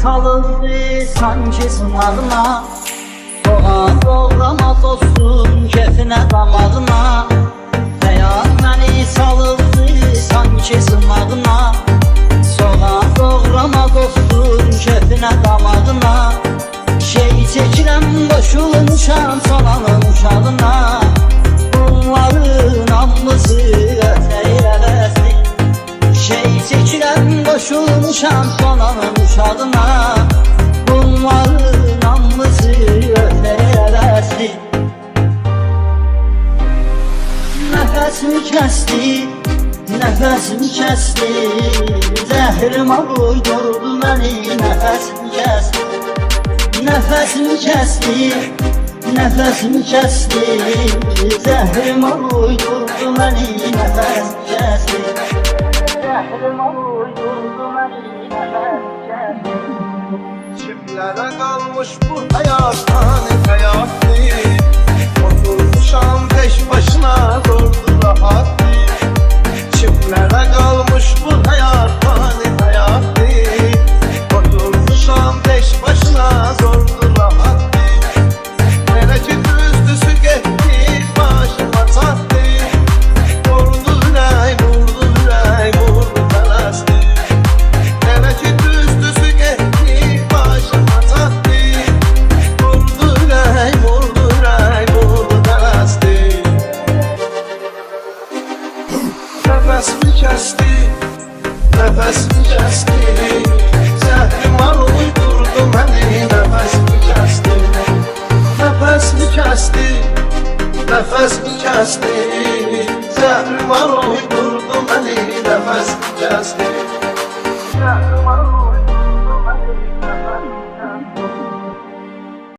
Salındı sanki sınavına, soğan doğrama dostum kefine damağına. Hayat məni salındı sanki sınavına, soğan doğrama dostum kefine damağına. Şey çəkirəm boşulmuşam salanın uşağına, bunların hamısı ötəyir əvəzdir. Şey çəkirəm boşulmuşam salanın uşağına, bunların hamısı ötəyir əvəzdir. Nəfəsimi kəsdi, nəfəsimi kəsdi, zəhrimə uydurdu məni, nəfəsimi kəsdi. Nəfəsimi kəsdi, nəfəsimi kəsdi, zəhrimə uydurdu məni, nəfəsimi kəsdi. Zəhrimə uydurdu məni, nəfəsimi kəsdi. Kimlərə qalmış bu həyat, hani həyatdır. Oturmuşam peş başına, zordur rahatdır. Kimlərə qalmış bu həyat, hani həyatdır. Oturmuşam peş başına, zordur rahatdır. Nerə ki düzdüsü getdi, başıma çatdı. Vurdu ürək, vurdu ürək, vurdu tələsdi. Nerə ki düzdüsü getdi, başıma çatdı. Vurdu ürək, vurdu ürək, vurdu tələsdi. Nəfəsimi kəsdi, nəfəsimi kəsdi, zəhrimə uydurdu məni, nəfəsimi kəsdi. Nəfəsimi kəsdi, nəfəsimi kəsdi, zəhrimə uydurdu məni, nəfəsimi kəsdi.